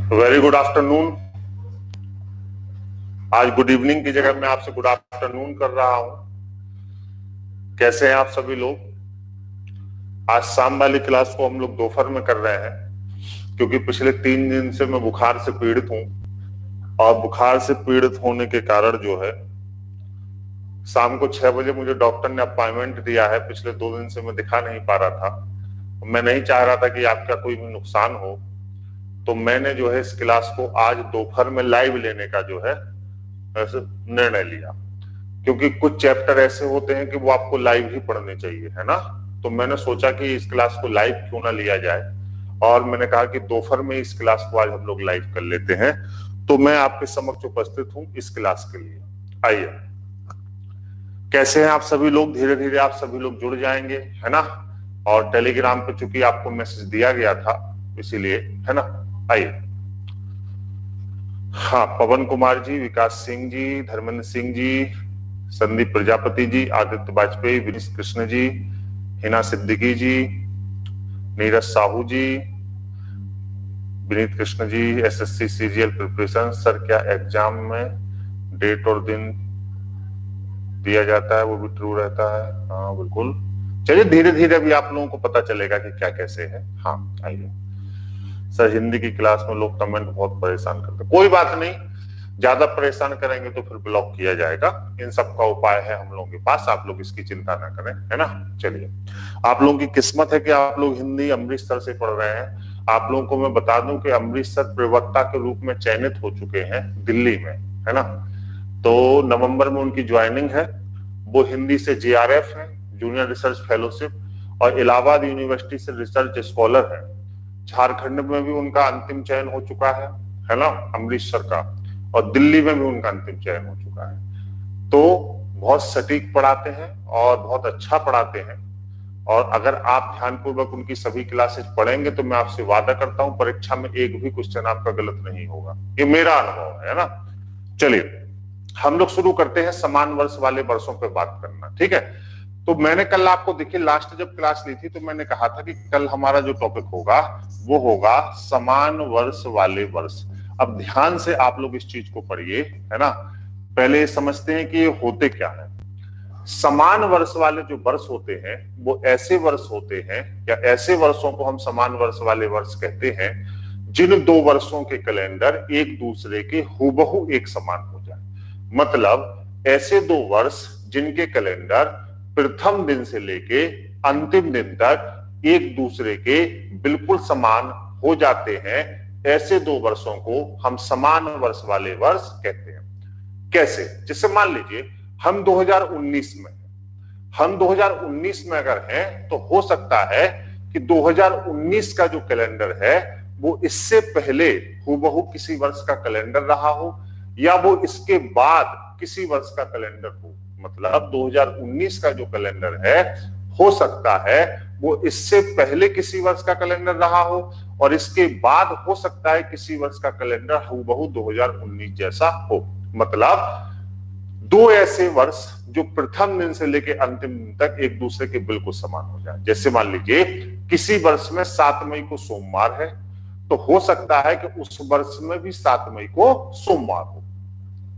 Very good afternoon. आज good evening की जगह मैं आपसे गुड आफ्टरनून कर रहा हूं। कैसे हैं आप सभी लोग? आज शाम वाली क्लास को हम लोग दोपहर में कर रहे हैं क्योंकि पिछले 3 दिन से मैं बुखार से पीड़ित हूं और बुखार से पीड़ित होने के कारण जो है शाम को 6 बजे मुझे डॉक्टर ने अपॉइंटमेंट दिया है। पिछले 2 दिन से मैं दिखा नहीं पा रहा था। मैं नहीं चाह रहा था कि आपका कोई भी नुकसान हो, तो मैंने जो है इस क्लास को आज दोपहर में लाइव लेने का जो है निर्णय लिया, क्योंकि कुछ चैप्टर ऐसे होते हैं कि वो आपको लाइव ही पढ़ने चाहिए, है ना। तो मैंने सोचा कि इस क्लास को लाइव क्यों ना लिया जाए, और मैंने कहा कि दोपहर में इस क्लास को आज हम लोग लाइव कर लेते हैं। तो मैं आपके समक्ष उपस्थित हूं इस क्लास के लिए। आइए, कैसे हैं आप सभी लोग? धीरे धीरे आप सभी लोग जुड़ जाएंगे, है ना। और टेलीग्राम पे चूंकि आपको मैसेज दिया गया था इसीलिए, है ना। आइए, हाँ, पवन कुमार जी, विकास सिंह जी, धर्मेंद्र सिंह जी, संदीप प्रजापति जी, आदित्य वाजपेयी, विनीत कृष्ण जी, हिना सिद्दीकी जी, नीरज साहू जी, Vineet Krishna ji, SSC CGL preparation. Sir, क्या एग्जाम में डेट और दिन दिया जाता है वो भी ट्रू रहता है? हाँ बिल्कुल। चलिए, धीरे धीरे अभी आप लोगों को पता चलेगा कि क्या कैसे है। हाँ आइए। सर, हिंदी की क्लास में लोग कमेंट बहुत परेशान करते हैं। कोई बात नहीं, ज्यादा परेशान करेंगे तो फिर ब्लॉक किया जाएगा। इन सब का उपाय है हम लोगों के पास, आप लोग इसकी चिंता ना करें, है ना। चलिए, आप लोगों की किस्मत है कि आप लोग हिंदी अमृतसर से पढ़ रहे हैं। आप लोगों को मैं बता दूं कि अमृतसर प्रवक्ता के रूप में चयनित हो चुके हैं दिल्ली में, है ना। तो नवंबर में उनकी ज्वाइनिंग है। वो हिंदी से जेआरएफ है, जूनियर रिसर्च फेलोशिप, और इलाहाबाद यूनिवर्सिटी से रिसर्च स्कॉलर है। झारखंड में भी उनका अंतिम चयन हो चुका है ना, अमृतसर का, और दिल्ली में भी उनका अंतिम चयन हो चुका है। तो बहुत सटीक पढ़ाते हैं और बहुत अच्छा पढ़ाते हैं। और अगर आप ध्यानपूर्वक उनकी सभी क्लासेस पढ़ेंगे तो मैं आपसे वादा करता हूं परीक्षा में एक भी क्वेश्चन आपका गलत नहीं होगा। ये मेरा अनुभव है ना। चलिए, हम लोग शुरू करते हैं समान वर्ष वाले वर्षों पे बात करना, ठीक है। तो मैंने कल आपको, देखिए, लास्ट जब क्लास ली थी तो मैंने कहा था कि कल हमारा जो टॉपिक होगा वो होगा समान वर्ष वाले वर्ष। अब ध्यान से आप लोग इस चीज को पढ़िए, है ना। पहले समझते हैं कि ये होते क्या है। समान वर्ष वाले जो वर्ष होते हैं वो ऐसे वर्ष होते हैं, या ऐसे वर्षों को हम समान वर्ष वाले वर्ष कहते हैं जिन दो वर्षों के कैलेंडर एक दूसरे के हूबहू एक समान हो जाए। मतलब ऐसे दो वर्ष जिनके कैलेंडर प्रथम दिन से लेके अंतिम दिन तक एक दूसरे के बिल्कुल समान हो जाते हैं, ऐसे दो वर्षों को हम समान वर्ष वाले वर्ष कहते हैं। कैसे? जैसे मान लीजिए हम 2019 में, हम 2019 में अगर हैं तो हो सकता है कि 2019 का जो कैलेंडर है वो इससे पहले हूबहू किसी वर्ष का कैलेंडर रहा हो, या वो इसके बाद किसी वर्ष का कैलेंडर हो। मतलब 2019 का जो कैलेंडर है हो सकता है वो इससे पहले किसी वर्ष का कैलेंडर रहा हो, और इसके बाद हो सकता है किसी वर्ष का कैलेंडर हूबहू 2019 जैसा हो। मतलब दो ऐसे वर्ष जो प्रथम दिन से लेकर अंतिम दिन तक एक दूसरे के बिल्कुल समान हो जाए। जैसे मान लीजिए किसी वर्ष में 7 मई को सोमवार है, तो हो सकता है कि उस वर्ष में भी 7 मई को सोमवार हो।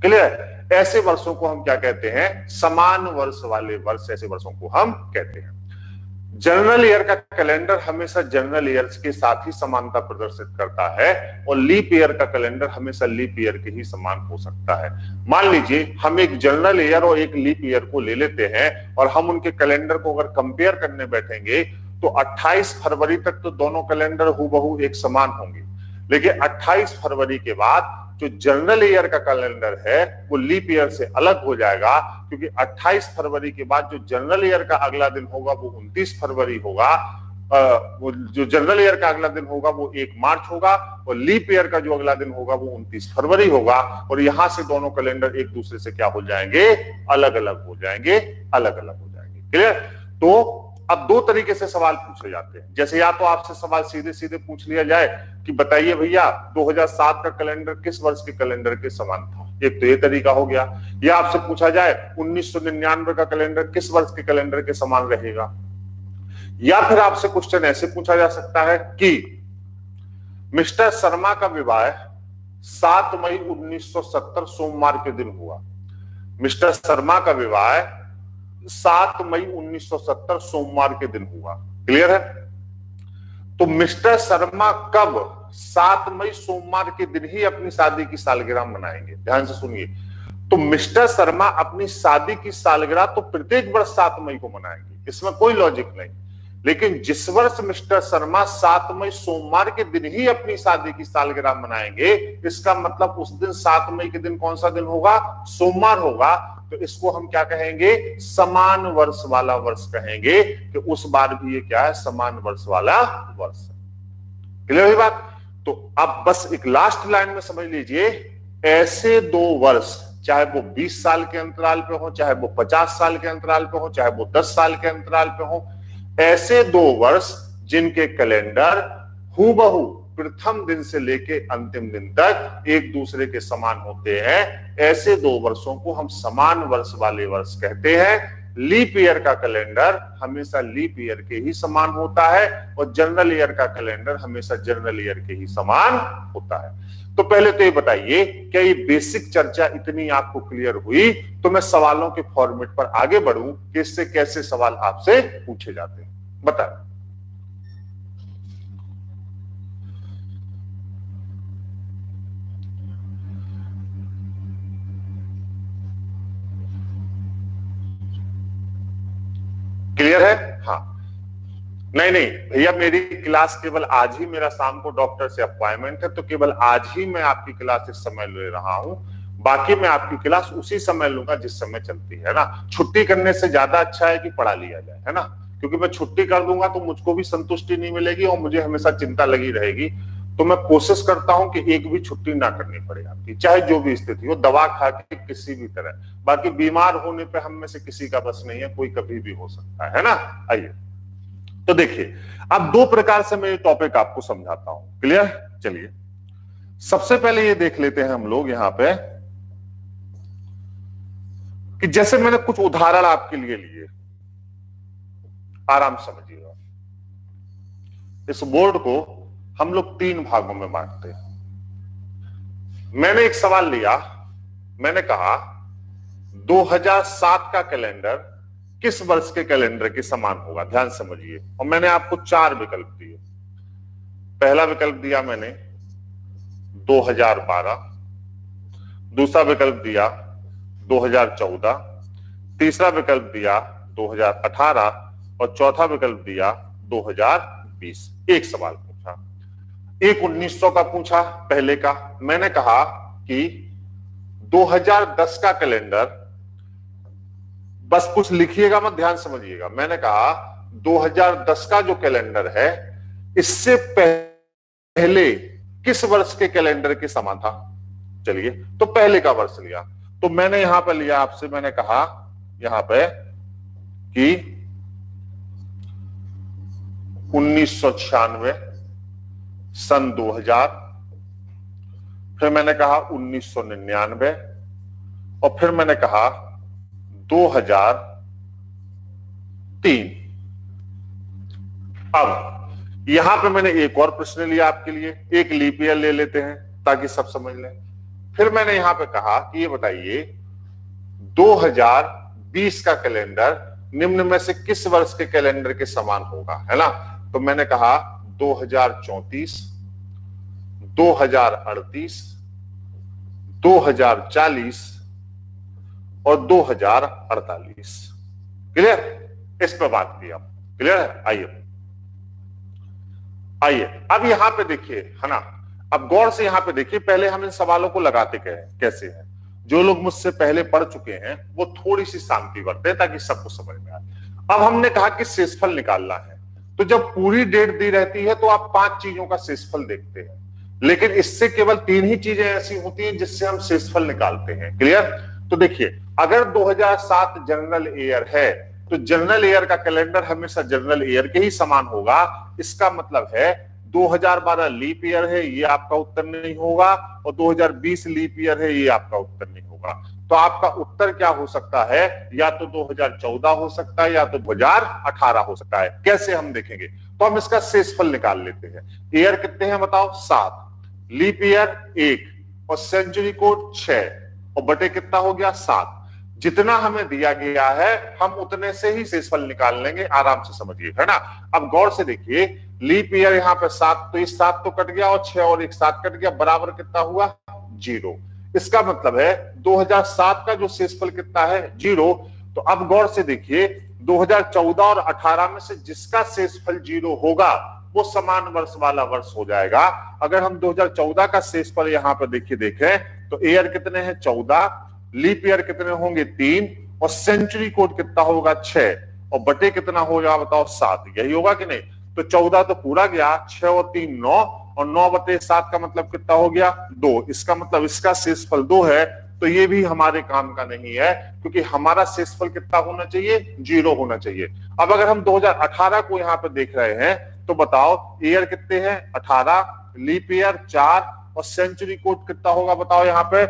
क्लियर? ऐसे वर्षों को हम क्या कहते हैं? समान वर्ष वाले वर्ष, ऐसे वर्षों को हम कहते हैं। जनरल ईयर का कैलेंडर हमेशा जनरल ईयर्स के साथ ही समानता प्रदर्शित करता है, और लीप ईयर का कैलेंडर हमेशा लीप ईयर के ही समान हो सकता है। मान लीजिए हम एक जनरल ईयर और एक लीप ईयर को ले लेते हैं, और हम उनके कैलेंडर को अगर कंपेयर करने बैठेंगे तो 28 फरवरी तक तो दोनों कैलेंडर हूबहू एक समान होंगे, लेकिन 28 फरवरी के बाद जो जनरल ईयर का कैलेंडर है वो लीप ईयर से अलग हो जाएगा, क्योंकि 28 फरवरी के बाद जो जनरल ईयर का अगला दिन होगा वो 29 फरवरी होगा। वो जो जनरल ईयर का अगला दिन होगा वो 1 मार्च होगा, और लीप ईयर का जो अगला दिन होगा वो 29 फरवरी होगा। और यहां से दोनों कैलेंडर एक दूसरे से क्या हो जाएंगे? अलग अलग हो जाएंगे, अलग अलग हो जाएंगे। क्लियर? तो अब दो तरीके से सवाल पूछे जाते हैं। जैसे या तो आपसे सवाल सीधे सीधे पूछ लिया जाए कि बताइए भैया 2007 का कैलेंडर किस वर्ष के कैलेंडर के समान था, एक तो ये तरीका हो गया। या आपसे पूछा जाए 1999 का कैलेंडर किस वर्ष के कैलेंडर के समान रहेगा। या फिर आपसे क्वेश्चन ऐसे पूछा जा सकता है कि मिस्टर शर्मा का विवाह 7 मई 1970 सोमवार के दिन हुआ। मिस्टर शर्मा का विवाह 7 मई 1970 सोमवार के दिन हुआ। क्लियर है? तो मिस्टर शर्मा कब 7 मई सोमवार के दिन ही अपनी शादी की सालगिरह मनाएंगे? ध्यान से सुनिए। तो मिस्टर शर्मा अपनी शादी की सालगिरह तो प्रत्येक वर्ष 7 मई को मनाएंगे, इसमें कोई लॉजिक नहीं। लेकिन जिस वर्ष मिस्टर शर्मा 7 मई सोमवार के दिन ही अपनी शादी की सालगिरह मनाएंगे, इसका मतलब उस दिन 7 मई के दिन कौन सा दिन होगा? सोमवार होगा। तो इसको हम क्या कहेंगे? समान वर्ष वाला वर्ष कहेंगे, कि उस बार भी ये क्या है? समान वर्ष वाला वर्ष। क्लियर हुई बात? तो अब बस एक लास्ट लाइन में समझ लीजिए, ऐसे 2 वर्ष, चाहे वो 20 साल के अंतराल पे हो, चाहे वो 50 साल के अंतराल पे हो, चाहे वो 10 साल के अंतराल पे हो, ऐसे 2 वर्ष जिनके कैलेंडर हूबहू प्रथम दिन से लेके अंतिम दिन तक एक दूसरे के समान होते हैं, ऐसे 2 वर्षों को हम समान वर्ष वाले वर्ष कहते हैं। लीप ईयर का कैलेंडर हमेशा लीप ईयर के ही समान होता है, और जनरल ईयर का कैलेंडर हमेशा जनरल ईयर के ही समान होता है। तो पहले तो ये बताइए, क्या ये बेसिक चर्चा इतनी आपको क्लियर हुई? तो मैं सवालों के फॉर्मेट पर आगे बढ़ूं कि इससे कैसे सवाल आपसे पूछे जाते हैं, बताएं। क्लियर है? हाँ, नहीं भैया, मेरी क्लास केवल आज ही, मेरा शाम को डॉक्टर से अपॉइंटमेंट है, तो केवल आज ही मैं आपकी क्लास इस समय ले रहा हूं। बाकी मैं आपकी क्लास उसी समय लूंगा जिस समय चलती है ना। छुट्टी करने से ज्यादा अच्छा है कि पढ़ा लिया जाए, है ना, क्योंकि मैं छुट्टी कर दूंगा तो मुझको भी संतुष्टि नहीं मिलेगी और मुझे हमेशा चिंता लगी रहेगी। तो मैं कोशिश करता हूं कि एक भी छुट्टी ना करनी पड़े आपकी, चाहे जो भी स्थिति हो, दवा खा के किसी भी तरह। बाकी बीमार होने पे हम में से किसी का बस नहीं है, कोई कभी भी हो सकता है ना। आइए तो देखिए, अब 2 प्रकार से मैं ये टॉपिक आपको समझाता हूं। क्लियर? चलिए सबसे पहले ये देख लेते हैं हम लोग यहां पे कि जैसे मैंने कुछ उदाहरण आपके लिए लिए, आराम समझिएगा। इस बोर्ड को हम लोग 3 भागों में बांटते हैं। मैंने एक सवाल लिया, मैंने कहा 2007 का कैलेंडर किस वर्ष के कैलेंडर के समान होगा? ध्यान समझिए। और मैंने आपको 4 विकल्प दिए। पहला विकल्प दिया मैंने 2012, दूसरा विकल्प दिया 2014, तीसरा विकल्प दिया 2018 और चौथा विकल्प दिया 2020। एक सवाल पूछा, एक 1900 का पूछा पहले का। मैंने कहा कि 2010 का कैलेंडर, बस कुछ लिखिएगा मत, ध्यान समझिएगा। मैंने कहा 2010 का जो कैलेंडर है इससे पहले किस वर्ष के कैलेंडर के समान था? चलिए, तो पहले का वर्ष लिया। तो मैंने यहां पर लिया आपसे, मैंने कहा यहां पे कि 1996, सन 2000, फिर मैंने कहा 1999 और फिर मैंने कहा 2003। अब यहां पे मैंने एक और प्रश्न लिया आपके लिए, एक लीप ईयर ले लेते हैं ताकि सब समझ लें। फिर मैंने यहां पे कहा कि ये बताइए 2020 का कैलेंडर निम्न में से किस वर्ष के कैलेंडर के समान होगा, है ना। तो मैंने कहा 2034, 2038, 2040 और 2048। क्लियर? इस पर बात की आप। क्लियर है? आइए अब यहां पे देखिए, है ना। अब गौर से यहां पे देखिए, पहले हम इन सवालों को लगाते कैसे हैं। जो लोग मुझसे पहले पढ़ चुके हैं वो थोड़ी सी शांति बरतें ताकि सबको समझ में आए। अब हमने कहा कि शेषफल निकालना है, तो जब पूरी डेट दी रहती है तो आप 5 चीजों का शेषफल देखते हैं, लेकिन इससे केवल 3 ही चीजें ऐसी होती हैं जिससे हम शेषफल निकालते हैं। क्लियर? तो देखिए, अगर 2007 जनरल ईयर है तो जनरल ईयर का कैलेंडर हमेशा जनरल ईयर के ही समान होगा। इसका मतलब है 2012 लीप ईयर है, ये आपका उत्तर नहीं होगा, और 2020 लीप ईयर है, ये आपका उत्तर नहीं होगा। तो आपका उत्तर क्या हो सकता है? या तो 2014 हो सकता है या तो 2018 हो सकता है। कैसे हम देखेंगे? तो हम इसका शेषफल निकाल लेते हैं। ईयर कितने हैं बताओ 7, लीप ईयर 1 और सेंचुरी कोड 6 और बटे कितना हो गया 7। जितना हमें दिया गया है हम उतने से ही शेषफल निकाल लेंगे, आराम से समझिए, है ना। अब गौर से देखिए, लीप ईयर यहाँ पे 7, तो इस 7 तो कट गया और 6 और 1 7 कट गया, बराबर कितना हुआ 0। इसका मतलब है 2007 का जो शेषफल कितना है 0। तो अब गौर से देखिए 2014 और 18 में से जिसका शेषफल 0 होगा वो समान वर्ष वाला वर्ष हो जाएगा। अगर हम 2014 का शेषफल यहाँ पर देखिए देखें तो ईयर कितने हैं 14, लीप ईयर कितने होंगे 3 और सेंचुरी कोड कितना होगा 6 और बटे कितना होगा बताओ 7। यही होगा कि नहीं। तो 14 तो पूरा गया, 6 और 3 9 और 9 बटे 7 का मतलब कितना हो गया 2। इसका मतलब इसका शेषफल 2 है। तो ये भी हमारे काम का नहीं है क्योंकि हमारा शेषफल कितना होना चाहिए 0 होना चाहिए। अब अगर हम 2018 को यहाँ पे देख रहे हैं तो बताओ ईयर कितने हैं 18, लीप ईयर 4 और सेंचुरी कोड कितना होगा बताओ यहाँ पे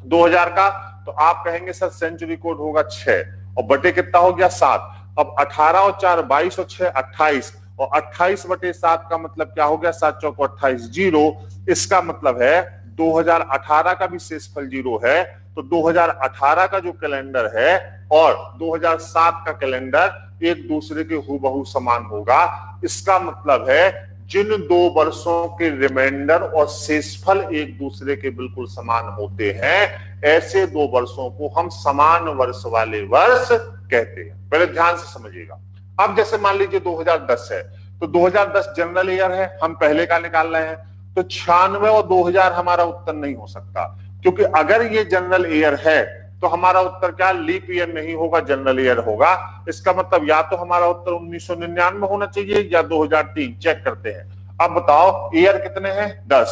2000 का। तो आप कहेंगे सर सेंचुरी कोड होगा 6 और बटे कितना हो गया 7। अब 18 और 4 22 और 6 28 और 28 बटे 7 का मतलब क्या हो गया 7 चौको 28 0। इसका मतलब है 2018 का भी शेषफल 0 है। तो 2018 का जो कैलेंडर है और 2007 का कैलेंडर एक दूसरे के हूबहू समान होगा। इसका मतलब है जिन 2 वर्षों के रिमाइंडर और शेषफल एक दूसरे के बिल्कुल समान होते हैं ऐसे 2 वर्षों को हम समान वर्ष वाले वर्ष कहते हैं। पहले ध्यान से समझिएगा। अब जैसे मान लीजिए 2010 है तो 2010 जनरल ईयर है, हम पहले का निकाल रहे हैं तो 96 और 2000 हमारा उत्तर नहीं हो सकता क्योंकि अगर ये जनरल ईयर है तो हमारा उत्तर क्या लीप ईयर नहीं होगा जनरल ईयर होगा। इसका मतलब या तो हमारा उत्तर 1999 होना चाहिए या 2003। चेक करते हैं। अब बताओ ईयर कितने हैं 10,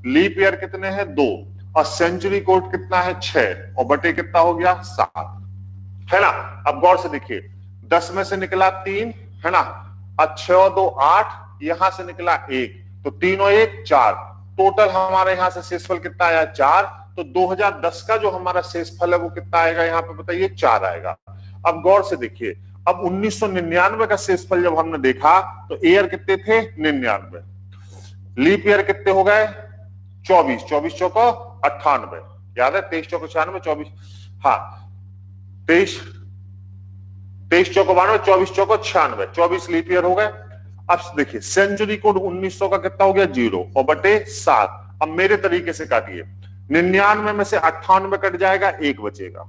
लीप ईयर कितने हैं 2 और सेंचुरी कोड कितना है 6 और बटे कितना हो गया 7, है ना। अब गौर से देखिए 10 में से निकला 3, है ना, 6 और 2 8, यहां से निकला 1 तो 3 और 1 4, टोटल हमारे यहां से शेषफल कितना आया 4। तो 2010 का जो हमारा शेषफल है वो कितना आएगा यहाँ पे बताइए 4 आएगा। अब गौर से देखिए, अब 1999 का शेषफल जब हमने देखा तो ईयर कितने थे 99, लीप ईयर कितने हो गए 24, 24 चौको 98, याद है 23 चौको 96, 24 हाँ 23 चौको 92, 24 चौको 96, 24 लीप ईयर हो गए। अब देखिए सेंचुरी कोड 1900 का कितना हो गया 0 और बटे 7। अब मेरे तरीके से काटिए, 99 में से 98 कट जाएगा 1 बचेगा,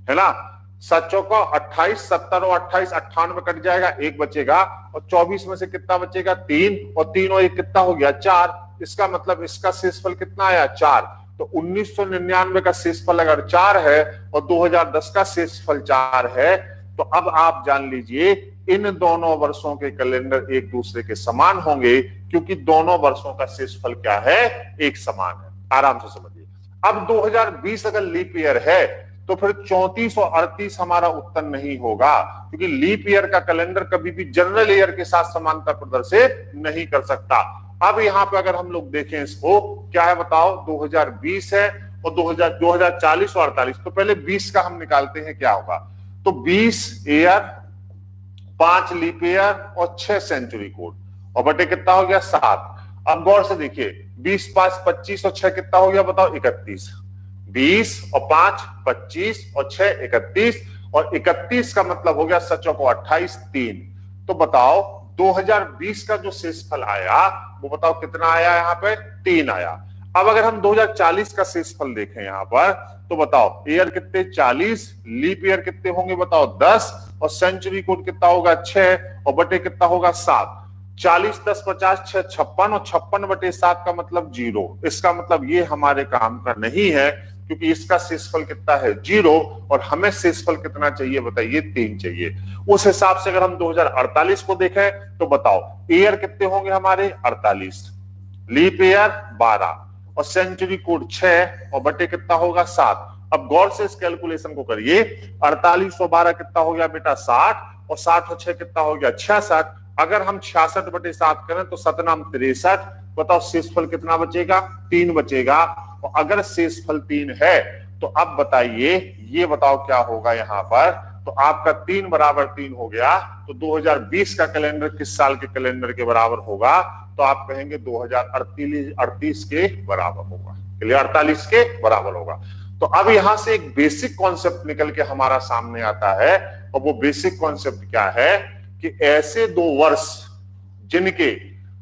है ना। 7 चौको 28, 70 और 28 98 कट जाएगा 1 बचेगा और 24 में से कितना बचेगा 3 और 3 और 1 कितना हो गया 4। इसका मतलब इसका शेषफल कितना आया 4। तो 1999 का शेषफल अगर 4 है और 2010 का शेषफल 4 है तो अब आप जान लीजिए इन दोनों वर्षों के कैलेंडर एक दूसरे के समान होंगे क्योंकि दोनों वर्षों का शेषफल क्या है एक समान है। आराम से समझिए। अब 2020 अगर लीप ईयर है तो फिर 34 और 38 हमारा उत्तर नहीं होगा क्योंकि लीप ईयर का कैलेंडर कभी भी जनरल ईयर के साथ समानता प्रदर्शित नहीं कर सकता। अब यहाँ पे अगर हम लोग देखें इसको क्या है बताओ 2020 है और 2040 और 48। तो पहले 20 का हम निकालते हैं क्या होगा। तो 20 ईयर 5 लीप ईयर और 6 सेंचुरी कोड और बटे कितना हो गया 7। अब गौर से देखिए 20 5 25 और 6 कितना हो गया बताओ 31। 20 और 5 25 और 6 31 और 31 का मतलब हो गया 7 को 28 3। तो बताओ 2020 का जो शेषफल आया वो बताओ कितना आया यहाँ पे 3 आया। अब अगर हम 2040 का शेषफल देखें यहाँ पर तो बताओ ईयर कितने 40, लीप ईयर कितने होंगे बताओ 10 और सेंचुरी कोड कितना होगा 6 और बटे कितना होगा 7। 40 10 50 6 56 और 56 बटे 7 का मतलब 0। इसका मतलब ये हमारे काम का नहीं है क्योंकि इसका शेषफल कितना है 0 और हमें शेषफल कितना चाहिए बताइए 3 चाहिए। उस हिसाब से अगर हम 2048 को देखें तो बताओ ईयर कितने होंगे हमारे 48, लीप ईयर 12 और सेंचुरी कोड 6 और बटे कितना होगा 7। अब गौर से इस कैलकुलेशन को करिए 48 और 12 कितना हो गया बेटा 60 और 60 और 6 कितना हो गया 66। अगर हम 66 बटे 7 करें तो 7 नाम 63। बताओ शेषफल कितना बचेगा 3 बचेगा। और अगर शेषफल 3 है तो अब बताइए ये बताओ क्या होगा यहाँ पर तो आपका 3 बराबर 3 हो गया। तो 2020 का कैलेंडर किस साल के कैलेंडर के बराबर होगा? तो आप कहेंगे 2038 के बराबर होगा। क्लियर? 48 के बराबर होगा। तो अब यहां से एक बेसिक कॉन्सेप्ट निकल के हमारा सामने आता है, और वो बेसिक कॉन्सेप्ट क्या है कि ऐसे दो वर्ष जिनके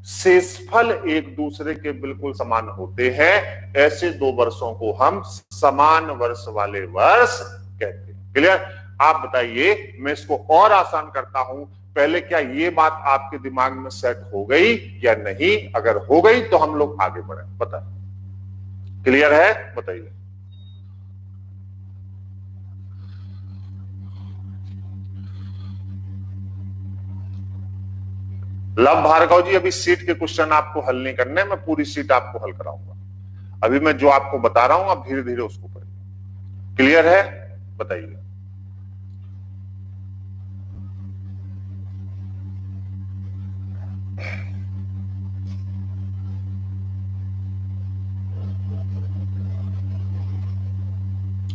शेषफल एक दूसरे के बिल्कुल समान होते हैं, ऐसे दो वर्षों को हम समान वर्ष वाले वर्ष कहते हैं। क्लियर? आप बताइए, मैं इसको और आसान करता हूं। पहले क्या ये बात आपके दिमाग में सेट हो गई या नहीं? अगर हो गई तो हम लोग आगे बढ़े। बताइए, क्लियर है? बताइए। लव भार्गव जी, अभी सीट के क्वेश्चन आपको हल नहीं करने, मैं पूरी सीट आपको हल कराऊंगा। अभी मैं जो आपको बता रहा हूं आप धीरे धीरे उसको पढ़िए। क्लियर है? बताइए।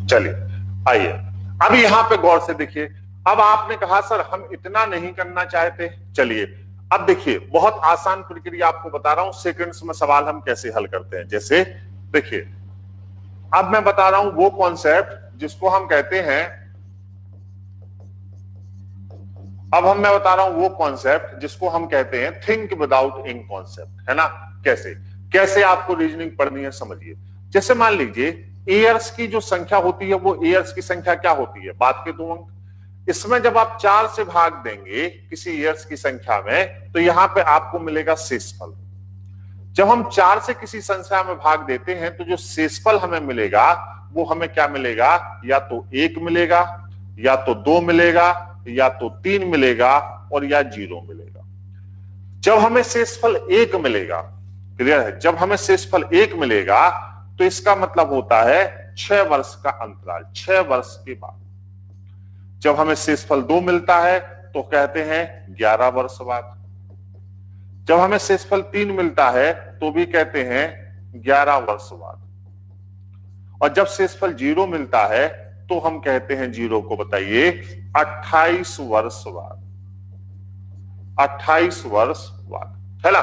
चलिए आइए, अब यहां पे गौर से देखिए। अब आपने कहा सर हम इतना नहीं करना चाहते। चलिए अब देखिए, बहुत आसान प्रक्रिया आपको बता रहा हूं, सेकंड्स में सवाल हम कैसे हल करते हैं। जैसे देखिए, अब मैं बता रहा हूं वो कॉन्सेप्ट जिसको हम कहते हैं, मैं बता रहा हूं वो कॉन्सेप्ट जिसको हम कहते हैं थिंक विदाउट इंक कॉन्सेप्ट, है ना? कैसे कैसे आपको रीजनिंग पढ़नी है, समझिए। जैसे मान लीजिए ईयर्स की जो संख्या होती है, वो ईयर्स की संख्या क्या होती है? बाद के 2 अंक। इसमें जब आप 4 से भाग देंगे किसी ईयर्स की संख्या में, तो यहां पे आपको मिलेगा शेषफल। जब हम 4 से किसी संख्या में भाग देते हैं, तो जो शेषफल हमें मिलेगा वो हमें क्या मिलेगा? या तो 1 मिलेगा, या तो 2 मिलेगा, या तो 3 मिलेगा, और या 0 मिलेगा। जब हमें शेषफल 1 मिलेगा, क्लियर है? जब हमें शेषफल 1 मिलेगा तो इसका मतलब होता है 6 वर्ष का अंतराल, 6 वर्ष के बाद। जब हमें शेषफल 2 मिलता है तो कहते हैं 11 वर्ष बाद। जब हमें शेषफल 3 मिलता है तो भी कहते हैं 11 वर्ष बाद। और जब शेषफल 0 मिलता है तो हम कहते हैं 0 को, बताइए, 28 वर्ष बाद। 28 वर्ष बाद, है ना?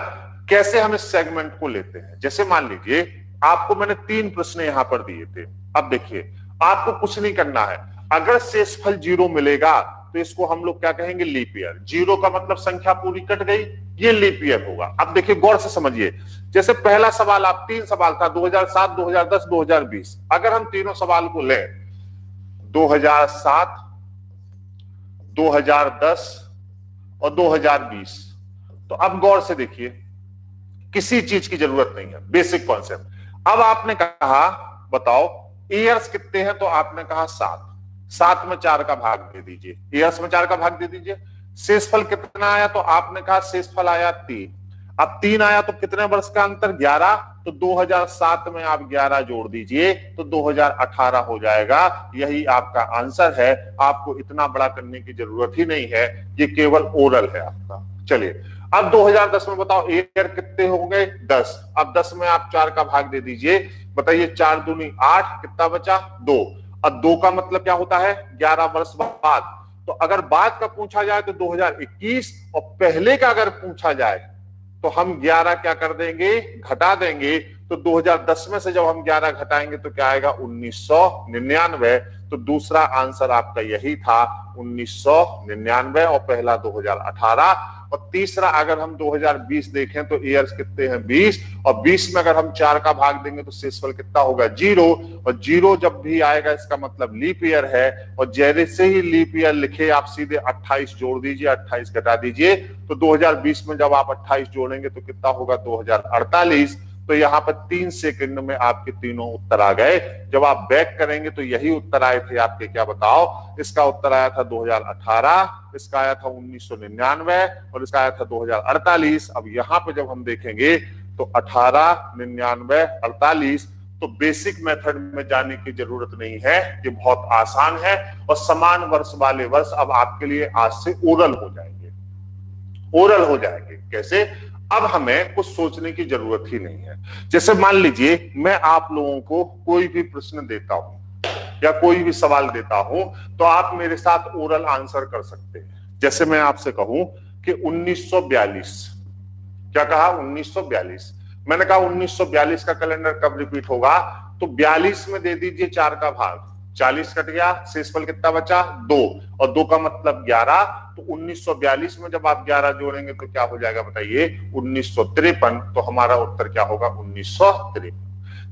कैसे हम इस सेगमेंट को लेते हैं? जैसे मान लीजिए आपको मैंने 3 प्रश्न यहां पर दिए थे। अब देखिए, आपको कुछ नहीं करना है। अगर शेषफल 0 मिलेगा तो इसको हम लोग क्या कहेंगे? Leap year. 0 का मतलब संख्या पूरी कट गई, ये लीप ईयर होगा। अब देखिए गौर से समझिए। जैसे पहला सवाल, आप 3 सवाल था, 2007, 2010, 2020। अगर हम तीनों सवाल को लें, 2007, 2010 और 2020, तो अब गौर से देखिए, किसी चीज की जरूरत नहीं है, बेसिक कॉन्सेप्ट। अब आपने कहा बताओ ईयर्स कितने हैं, तो आपने कहा 7। 7 में 4 का भाग दे दीजिए, ईयर्स में 4 का भाग दे दीजिए। शेषफल कितना आया, तो आपने कहा शेषफल आया 3। अब 3 आया तो कितने वर्ष का अंतर? 11। तो 2007 में आप 11 जोड़ दीजिए तो 2018 हो जाएगा। यही आपका आंसर है। आपको इतना बड़ा करने की जरूरत ही नहीं है, ये केवल ओरल है आपका। चलिए अब 2010 में बताओ ईयर कितने हो गए? 10। अब 10 में आप 4 का भाग दे दीजिए, बताइए 4 दूनी 8, कितना बचा? 2। अब 2 का मतलब क्या होता है? 11 वर्ष बाद। तो अगर बाद का पूछा जाए तो 2021, और पहले का अगर पूछा जाए तो हम 11 क्या कर देंगे? घटा देंगे। तो 2010 में से जब हम 11 घटाएंगे तो क्या आएगा? 1999। तो दूसरा आंसर आपका यही था, 1999, और पहला 2018। और तीसरा अगर हम 2020 देखें तो ईयर्स कितने हैं? 20। और 20 में अगर हम 4 का भाग देंगे तो शेषफल कितना होगा? 0। और 0 जब भी आएगा इसका मतलब लीप ईयर है। और जैसे ही लीप ईयर लिखे आप सीधे 28 जोड़ दीजिए, 28 घटा दीजिए। तो 2020 में जब आप 28 जोड़ेंगे तो कितना होगा? 2048। तो यहाँ पर 3 सेकंड में आपके तीनों उत्तर आ गए। जब आप बैक करेंगे तो यही उत्तर आए थे आपके, क्या बताओ? इसका उत्तर आया था 2018, इसका आया था 1999, और इसका आया था 2048। अब यहाँ पे जब हम देखेंगे तो 18, 99, 48। तो बेसिक मेथड में जाने की जरूरत नहीं है, ये बहुत आसान है। और समान वर्ष वाले वर्ष अब आपके लिए आज से ओरल हो जाएंगे। ओरल हो जाएंगे कैसे? अब हमें कुछ सोचने की जरूरत ही नहीं है। जैसे मान लीजिए मैं आप लोगों को कोई भी प्रश्न देता हूं, या कोई भी सवाल देता हूं तो आप मेरे साथ ओरल आंसर कर सकते हैं। जैसे मैं आपसे कहूं कि 1942, क्या कहा 1942, मैंने कहा 1942 का कैलेंडर कब रिपीट होगा, तो 42 में दे दीजिए 4 का भाग, 40 कट गया, शेषफल कितना बचा 2, और 2 का मतलब 11, तो 1942 में जब आप 11 जोड़ेंगे तो क्या हो जाएगा बताइए 1953, तो हमारा उत्तर क्या होगा 1953।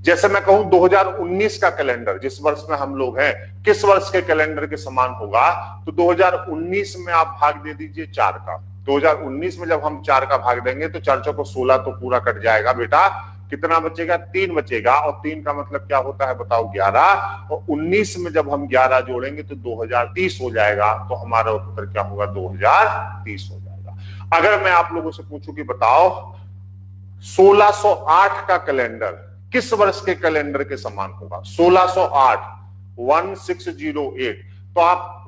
जैसे मैं कहूं 2019 का कैलेंडर, जिस वर्ष में हम लोग हैं, किस वर्ष के कैलेंडर के समान होगा, तो 2019 में आप भाग दे दीजिए 4 का। 2019 में जब हम 4 का भाग देंगे तो 4 चौको 16, तो पूरा कट जाएगा बेटा, कितना बचेगा 3 बचेगा, और 3 का मतलब क्या होता है बताओ 11, और 19 में जब हम 11 जोड़ेंगे तो 2030 हो जाएगा, तो हमारा उत्तर क्या होगा 2030 हो जाएगा। अगर मैं आप लोगों से पूछूं कि बताओ 1608 का कैलेंडर किस वर्ष के कैलेंडर के समान होगा, 1608 1608, तो आप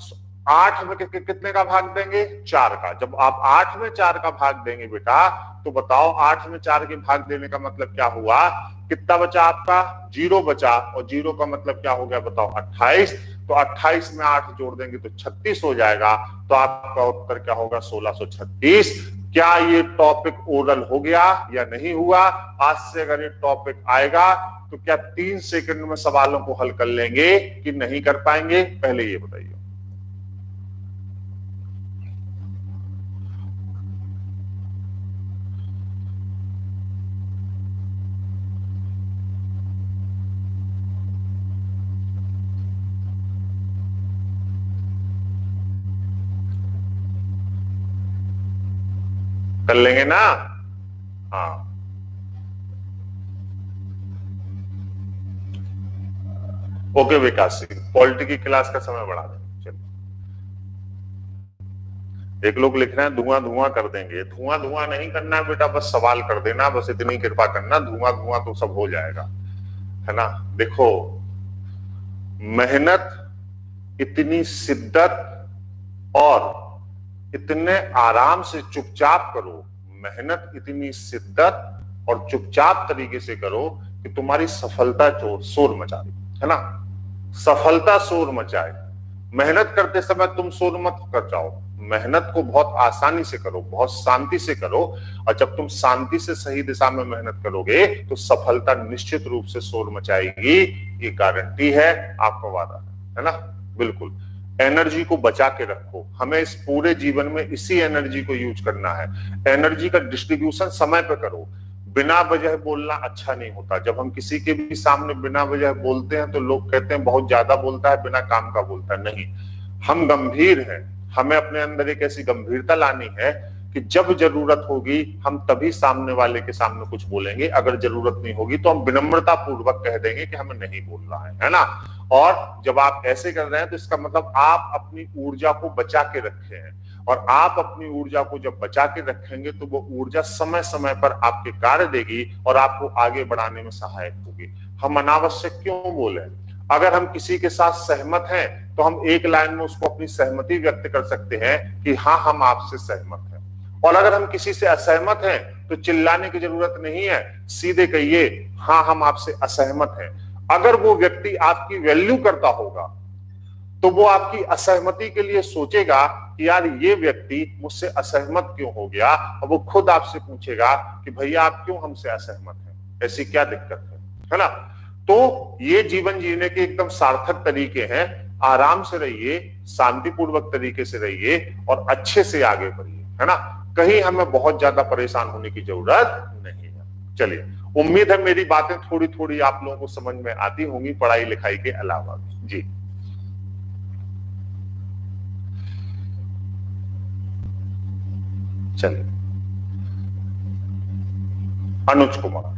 8 में कितने का भाग देंगे 4 का। जब आप 8 में 4 का भाग देंगे बेटा, तो बताओ 8 में 4 के भाग देने का मतलब क्या हुआ, कितना बचा आपका 0 बचा, और 0 का मतलब क्या हो गया बताओ 28, तो 28 में 8 जोड़ देंगे तो 36 हो जाएगा, तो आपका उत्तर क्या होगा 1636। क्या ये टॉपिक ओरल हो गया या नहीं हुआ? आज से अगर ये टॉपिक आएगा तो क्या 3 सेकंड में सवालों को हल कर लेंगे कि नहीं कर पाएंगे, पहले ये बताइए। कर लेंगे ना? हाँ, ओके विकास सिंह, पॉलिटी की क्लास का समय बढ़ा देंगे। चलिए, एक लोग लिख रहे हैं धुआं धुआं कर देंगे, धुआं धुआं नहीं करना है बेटा, बस सवाल कर देना, बस इतनी कृपा करना, धुआं धुआं तो सब हो जाएगा, है ना। देखो, मेहनत, इतनी शिद्दत और इतने आराम से चुपचाप करो, मेहनत इतनी शिद्दत और चुपचाप तरीके से करो कि तुम्हारी सफलता शोर मचा रही है ना, सफलता शोर मचाए। मेहनत करते समय तुम शोर मत कर जाओ, मेहनत को बहुत आसानी से करो, बहुत शांति से करो, और जब तुम शांति से सही दिशा में मेहनत करोगे तो सफलता निश्चित रूप से शोर मचाएगी, ये गारंटी है, आपका वादा है ना। बिल्कुल, एनर्जी को बचा के रखो, हमें इस पूरे जीवन में इसी एनर्जी को यूज करना है। एनर्जी का डिस्ट्रीब्यूशन समय पे करो, बिना वजह बोलना अच्छा नहीं होता। जब हम किसी के भी सामने बिना वजह बोलते हैं तो लोग कहते हैं बहुत ज्यादा बोलता है, बिना काम का बोलता है। नहीं, हम गंभीर हैं, हमें अपने अंदर एक ऐसी गंभीरता लानी है कि जब जरूरत होगी हम तभी सामने वाले के सामने कुछ बोलेंगे, अगर जरूरत नहीं होगी तो हम विनम्रता पूर्वक कह देंगे कि हमें नहीं बोल रहा है ना। और जब आप ऐसे कर रहे हैं तो इसका मतलब आप अपनी ऊर्जा को बचा के रखे हैं, और आप अपनी ऊर्जा को जब बचा के रखेंगे तो वो ऊर्जा समय समय पर आपके कार्य देगी और आपको आगे बढ़ाने में सहायक होगी। हम अनावश्यक क्यों बोले? अगर हम किसी के साथ सहमत हैं तो हम एक लाइन में उसको अपनी सहमति व्यक्त कर सकते हैं कि हाँ, हम आपसे सहमत हैं। और अगर हम किसी से असहमत हैं तो चिल्लाने की जरूरत नहीं है, सीधे कहिए हाँ, हम आपसे असहमत हैं। अगर वो व्यक्ति आपकी वैल्यू करता होगा तो वो आपकी असहमति के लिए सोचेगा कि यार ये व्यक्ति मुझसे असहमत क्यों हो गया, और वो खुद आपसे पूछेगा कि भैया आप क्यों हमसे असहमत हैं, ऐसी क्या दिक्कत है ना। तो ये जीवन जीने के एकदम सार्थक तरीके हैं। आराम से रहिए, शांतिपूर्वक तरीके से रहिए और अच्छे से आगे बढ़िए, है ना। कहीं हमें बहुत ज्यादा परेशान होने की जरूरत नहीं है। चलिए, उम्मीद है मेरी बातें थोड़ी थोड़ी आप लोगों को समझ में आती होंगी पढ़ाई लिखाई के अलावा भी। जी, चलिए, अनुज कुमार,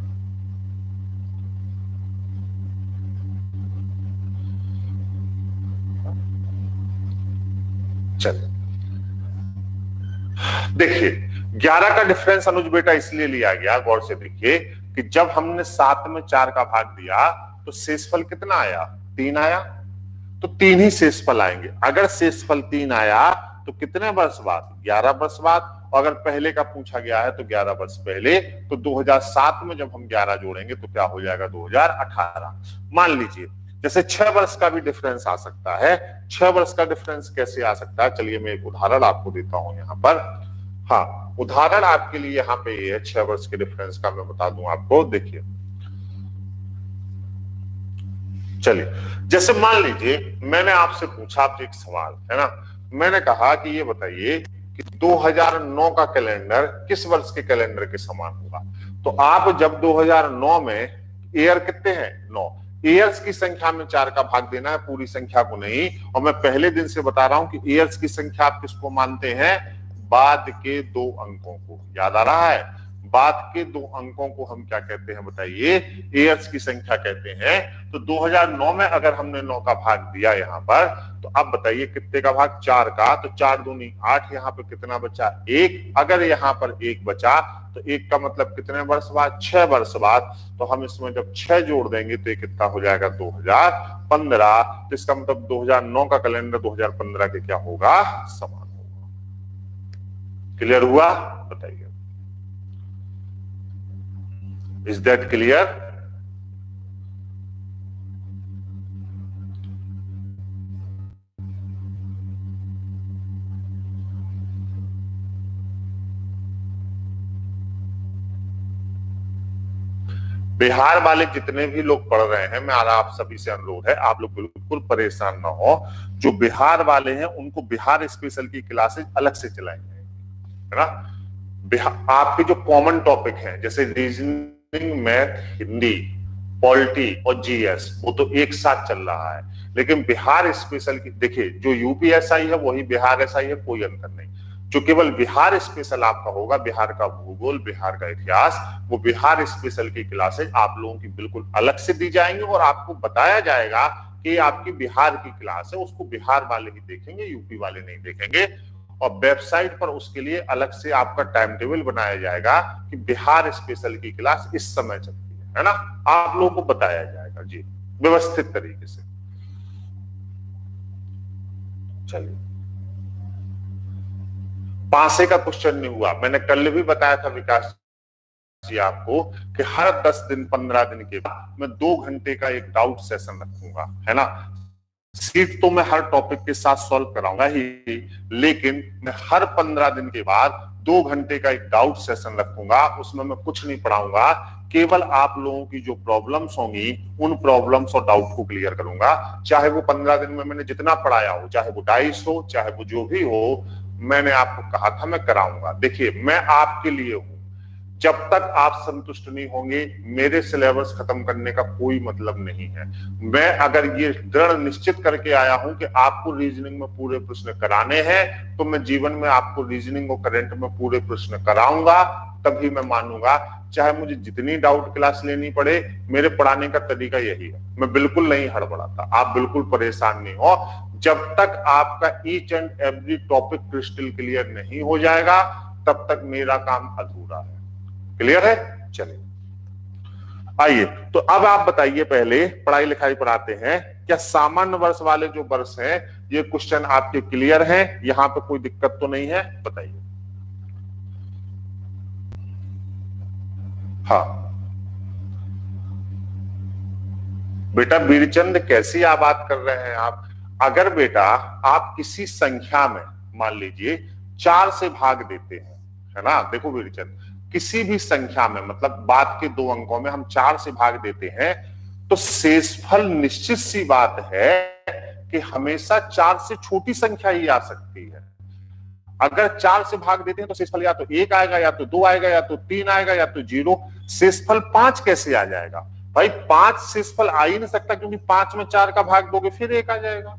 चलिए देखिए, 11 का डिफरेंस अनुज बेटा इसलिए लिया गया, गौर से देखिए कि जब हमने 7 में 4 का भाग दिया तो शेषफल कितना आया, 3 आया, तो 3 ही शेषफल आएंगे। अगर शेषफल 3 आया तो कितने वर्ष बाद, 11 वर्ष बाद। और अगर पहले का पूछा गया है तो 11 वर्ष पहले, तो 2007 में जब हम 11 जोड़ेंगे तो क्या हो जाएगा 2018। मान लीजिए जैसे 6 वर्ष का भी डिफरेंस आ सकता है। 6 वर्ष का डिफरेंस कैसे आ सकता है, चलिए मैं एक उदाहरण आपको देता हूं यहां पर। हाँ, उदाहरण आपके लिए यहाँ पे ये है 6 वर्ष के डिफरेंस का, मैं बता दूं आपको, देखिए। चलिए, जैसे मान लीजिए मैंने आपसे पूछा, आपसे एक सवाल है ना, मैंने कहा कि ये बताइए कि 2009 का कैलेंडर किस वर्ष के कैलेंडर के समान होगा। तो आप जब 2009 में, ईयर कितने हैं, 9, ईयर्स की संख्या में 4 का भाग देना है, पूरी संख्या को नहीं। और मैं पहले दिन से बता रहा हूं कि ईयर्स की संख्या आप किसको मानते हैं, बाद के 2 अंकों को। याद आ रहा है, बाद के 2 अंकों को हम क्या कहते हैं बताइए, ईयर्स की संख्या कहते हैं। तो 2009 में अगर हमने 9 का भाग दिया यहां पर, तो अब बताइए कितने का भाग, 4 का। तो 4 दूनी 8, यहाँ पे कितना बचा, 1। अगर यहाँ पर 1 बचा तो 1 का मतलब कितने वर्ष बाद, 6 वर्ष बाद। तो हम इसमें जब 6 जोड़ देंगे तो ये कितना हो जाएगा, 2015। तो इसका मतलब 2009 का कैलेंडर 2015 के क्या होगा, समान होगा। क्लियर हुआ, बताइए, इज दैट क्लियर? बिहार वाले जितने भी लोग पढ़ रहे हैं, मैं आप सभी से अनुरोध है, आप लोग बिल्कुल परेशान ना हो। जो बिहार वाले हैं उनको बिहार स्पेशल की क्लासेस अलग से चलाएंगे, है ना। आपके जो कॉमन टॉपिक हैं जैसे रीजनिंग, मैथ, हिंदी, पॉलिटी और जीएस, वो तो एक साथ चल रहा है। लेकिन बिहार स्पेशल की, देखिए, जो यूपीएसआई है वही बिहार एसआई है, कोई अंतर नहीं। जो केवल बिहार स्पेशल आपका होगा, बिहार का भूगोल, बिहार का इतिहास, वो बिहार स्पेशल की क्लासेज आप लोगों की बिल्कुल अलग से दी जाएंगी और आपको बताया जाएगा कि आपकी बिहार की क्लास है, उसको बिहार वाले ही देखेंगे, यूपी वाले नहीं देखेंगे। और वेबसाइट पर उसके लिए अलग से आपका टाइम टेबल बनाया जाएगा कि बिहार स्पेशल की क्लास इस समय चलती है ना, आप लोगों को बताया जाएगा जी, व्यवस्थित तरीके से। चलिए, पासे का क्वेश्चन नहीं हुआ, मैंने कल भी बताया था विकास जी आपको कि हर 10 दिन 15 दिन के बाद मैं 2 घंटे का एक डाउट सेशन रखूंगा, है ना। सीट तो मैं हर टॉपिक के साथ सॉल्व कराऊंगा ही, लेकिन मैं हर 15 दिन के बाद 2 घंटे का एक डाउट सेशन रखूंगा। उसमें मैं कुछ नहीं पढ़ाऊंगा, केवल आप लोगों की जो प्रॉब्लम्स होंगी उन प्रॉब्लम्स और डाउट को क्लियर करूंगा। चाहे वो 15 दिन में मैंने जितना पढ़ाया हो, चाहे वो 250 हो, चाहे वो जो भी हो, मैंने आपको कहा था मैं कराऊंगा। देखिए, मैं आपके लिए हूं, जब तक आप संतुष्ट नहीं होंगे मेरे सिलेबस खत्म करने का कोई मतलब नहीं है। मैं अगर ये दृढ़ निश्चित करके आया हूं कि आपको रीजनिंग में पूरे प्रश्न कराने हैं, तो मैं जीवन में आपको रीजनिंग और करंट में पूरे प्रश्न कराऊंगा, तभी मैं मानूंगा। चाहे मुझे जितनी डाउट क्लास लेनी पड़े, मेरे पढ़ाने का तरीका यही है, मैं बिल्कुल नहीं हड़बड़ाता, आप बिल्कुल परेशान नहीं हो। जब तक आपका each and every topic crystal clear नहीं हो जाएगा, तब तक मेरा काम अधूरा है। क्लियर है? चलिए, आइए, तो अब आप बताइए, पहले पढ़ाई लिखाई पढ़ाते हैं, क्या सामान्य वर्ष वाले जो वर्ष हैं, ये क्वेश्चन आपके क्लियर हैं? यहां पे कोई दिक्कत तो नहीं है? बताइए। हाँ बेटा, वीरचंद कैसी आप बात कर रहे हैं आप? अगर बेटा आप किसी संख्या में मान लीजिए 4 से भाग देते हैं, है ना, देखो वीरचंद, किसी भी संख्या में, मतलब बाद के 2 अंकों में हम 4 से भाग देते हैं, तो शेषफल निश्चित सी बात है कि हमेशा 4 से छोटी संख्या ही आ सकती है। अगर 4 से भाग देते हैं तो शेषफल या तो 1 आएगा, या तो 2 आएगा, या तो 3 आएगा, या तो 0। शेषफल 5 कैसे आ जाएगा भाई? 5 शेषफल आ ही नहीं सकता, क्योंकि 5 में 4 का भाग दोगे फिर 1 आ जाएगा।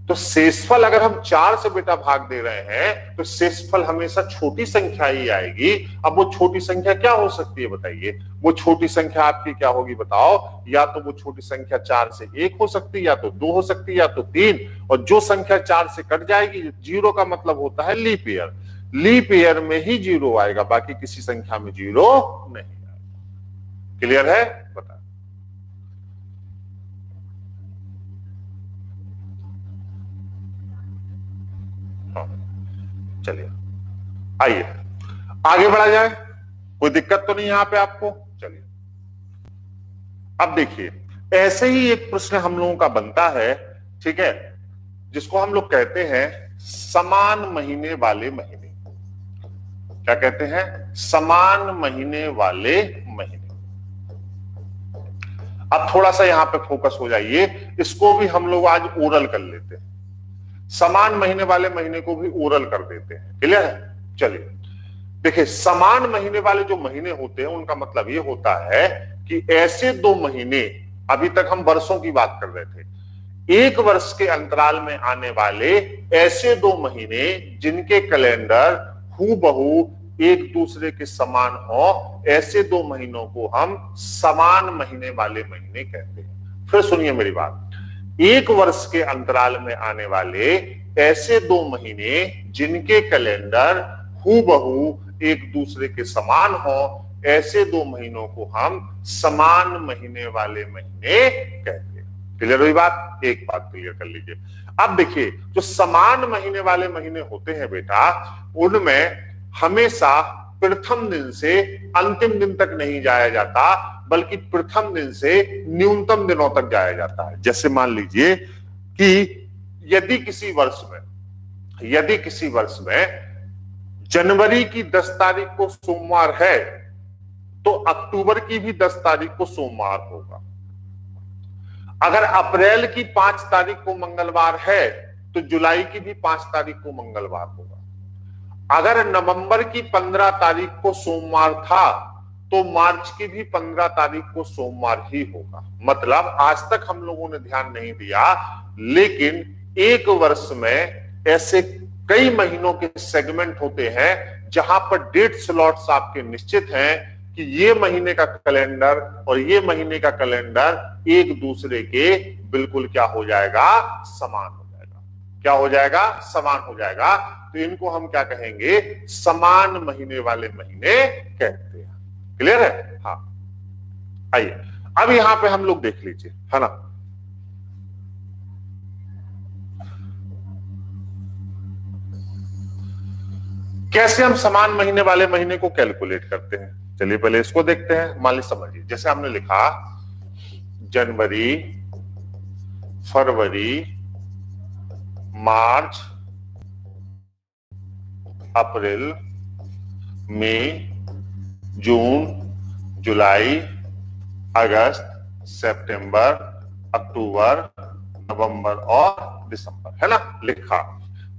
तो शेषफल अगर हम 4 से बेटा भाग दे रहे हैं, तो शेषफल हमेशा छोटी संख्या ही आएगी। अब वो छोटी संख्या क्या हो सकती है बताइए? वो छोटी संख्या आपकी क्या होगी बताओ? या तो वो छोटी संख्या 4 से 1 हो सकती है, या तो 2 हो सकती है, या तो 3। और जो संख्या 4 से कट जाएगी, 0 का मतलब होता है लीप ईयर। लीप ईयर में ही 0 आएगा, बाकी किसी संख्या में 0 नहीं आएगा। क्लियर है? बता। चलिए, आइए आगे बढ़ा जाए, कोई दिक्कत तो नहीं यहां पे आपको? चलिए, अब देखिए, ऐसे ही एक प्रश्न हम लोगों का बनता है, ठीक है, जिसको हम लोग कहते हैं समान महीने वाले महीने। क्या कहते हैं? समान महीने वाले महीने। अब थोड़ा सा यहां पे फोकस हो जाइए, इसको भी हम लोग आज ओरल कर लेते हैं, समान महीने वाले महीने को भी ओरल कर देते हैं। क्लियर है? चलिए देखिए, समान महीने वाले जो महीने होते हैं उनका मतलब ये होता है कि ऐसे दो महीने, अभी तक हम वर्षों की बात कर रहे थे, एक वर्ष के अंतराल में आने वाले ऐसे दो महीने जिनके कैलेंडर हूबहू एक दूसरे के समान हो, ऐसे दो महीनों को हम समान महीने वाले महीने कहते हैं। फिर सुनिए मेरी बात, एक वर्ष के अंतराल में आने वाले ऐसे दो महीने जिनके कैलेंडर हूबहू एक दूसरे के समान हो, ऐसे दो महीनों को हम समान महीने वाले महीने कहते हैं। क्लियर हुई बात? एक बात क्लियर कर लीजिए। अब देखिए, जो समान महीने वाले महीने होते हैं बेटा, उनमें हमेशा प्रथम दिन से अंतिम दिन तक नहीं जाया जाता, बल्कि प्रथम दिन से न्यूनतम दिनों तक जाया जाता है। जैसे मान लीजिए कि यदि किसी वर्ष में जनवरी की 10 तारीख को सोमवार है, तो अक्टूबर की भी 10 तारीख को सोमवार होगा। अगर अप्रैल की 5 तारीख को मंगलवार है, तो जुलाई की भी 5 तारीख को मंगलवार होगा। अगर नवंबर की 15 तारीख को सोमवार था, तो मार्च की भी 15 तारीख को सोमवार ही होगा। मतलब आज तक हम लोगों ने ध्यान नहीं दिया, लेकिन एक वर्ष में ऐसे कई महीनों के सेगमेंट होते हैं जहां पर डेट स्लॉट्स आपके निश्चित हैं कि ये महीने का कैलेंडर और ये महीने का कैलेंडर एक दूसरे के बिल्कुल क्या हो जाएगा? समान हो जाएगा। क्या हो जाएगा? समान हो जाएगा। तो इनको हम क्या कहेंगे? समान महीने वाले महीने कहते हैं। क्लियर है? हाँ, आइए अब यहां पे हम लोग देख लीजिए, है ना। कैसे हम समान महीने वाले महीने को कैलकुलेट करते हैं? चलिए पहले इसको देखते हैं। मान लीजिए, समझिए, जैसे हमने लिखा जनवरी, फरवरी, मार्च, अप्रैल, मई, जून, जुलाई, अगस्त, सितंबर, अक्टूबर, नवंबर और दिसंबर, है ना, लिखा।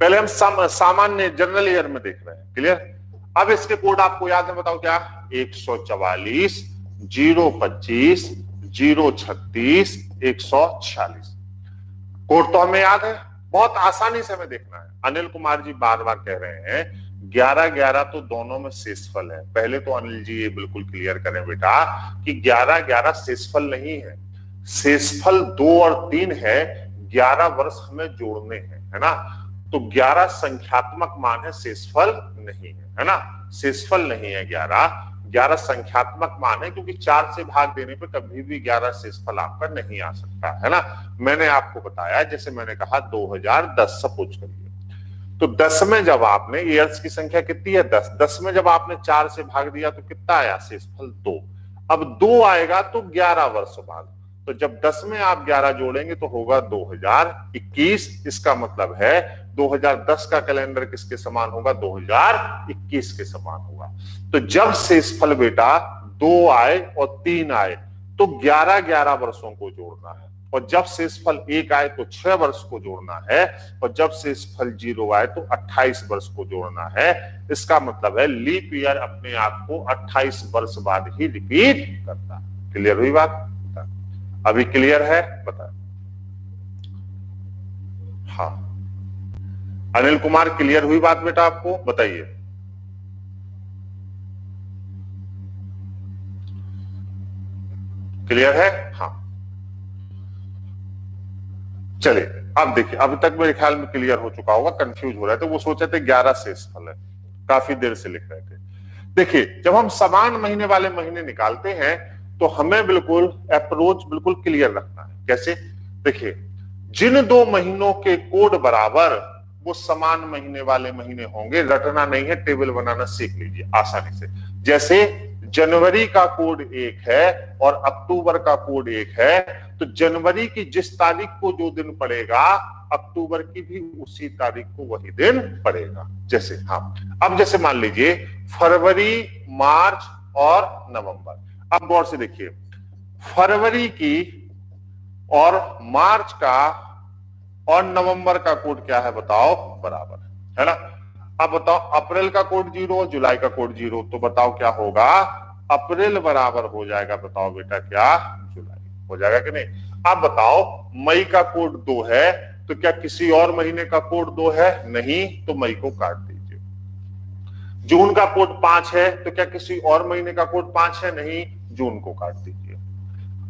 पहले हम सामान्य जनरल ईयर में देख रहे हैं। क्लियर? अब इसके कोड आपको याद है? बताओ क्या? 144, 025, 036, 146। कोड तो हमें याद है, बहुत आसानी से हमें देखना है। अनिल कुमार जी बार बार कह रहे हैं 11-11 तो दोनों में शेषफल है। पहले तो अनिल जी ये बिल्कुल क्लियर करें बेटा कि 11-11 शेषफल नहीं है, शेषफल 2 और 3 है। 11 वर्ष हमें जोड़ने हैं, है ना। तो 11 संख्यात्मक मान है, शेषफल नहीं है ना। शेषफल नहीं है 11 संख्यात्मक मान है, क्योंकि 4 से भाग देने पे कभी भी 11 शेषफल आपका नहीं आ सकता, है ना। मैंने आपको बताया, जैसे मैंने कहा 2010 सपोज करिए, तो 10 में जब आपने, ईयर्स की संख्या कितनी है? 10 में जब आपने 4 से भाग दिया तो कितना आया? शेषफल 2। अब 2 आएगा तो 11 वर्ष बाद, तो जब 10 में आप 11 जोड़ेंगे तो होगा 2021। इसका मतलब है 2010 का कैलेंडर किसके समान होगा? 2021 के समान होगा। तो जब शेषफल बेटा 2 आए और 3 आए तो 11-11 वर्षों को जोड़ना है, और जब शेषफल 1 आए तो 6 वर्ष को जोड़ना है, और जब शेषफल 0 आए तो 28 वर्ष को जोड़ना है। इसका मतलब है लीप ईयर अपने आप को 28 वर्ष बाद ही रिपीट करता है। क्लियर हुई बात? अभी क्लियर है? बता। हाँ, अनिल कुमार क्लियर हुई बात बेटा आपको? बताइए। क्लियर है? हाँ, चलिए अब देखिए, अभी तक मेरे ख्याल में क्लियर हो चुका होगा। कंफ्यूज हो रहे थे, वो सोचे थे 11 शेषफल है, काफी देर से लिख रहे थे। देखिए, जब हम समान महीने वाले महीने निकालते हैं तो हमें बिल्कुल अप्रोच बिल्कुल क्लियर रखना है। कैसे? देखिए, जिन दो महीनों के कोड बराबर वो समान महीने वाले महीने होंगे। रटना नहीं है, टेबल बनाना सीख लीजिए आसानी से। जैसे जनवरी का कोड 1 है और अक्टूबर का कोड 1 है, तो जनवरी की जिस तारीख को जो दिन पड़ेगा अक्टूबर की भी उसी तारीख को वही दिन पड़ेगा। जैसे अब जैसे मान लीजिए फरवरी, मार्च और नवंबर। अब गौर से देखिए, फरवरी की और मार्च का और नवंबर का कोड क्या है बताओ, बराबर है ना। अब बताओ अप्रैल का कोड 0 और जुलाई का कोड 0, तो बताओ क्या होगा, अप्रैल बराबर हो जाएगा, बताओ बेटा क्या, जुलाई हो जाएगा कि नहीं। अब बताओ मई का कोड 2 है, तो क्या किसी और महीने का कोड 2 है, नहीं, तो मई को काट दीजिए। जून का कोड 5 है, तो क्या किसी और महीने का कोड 5 है, नहीं, जून को काट दीजिए।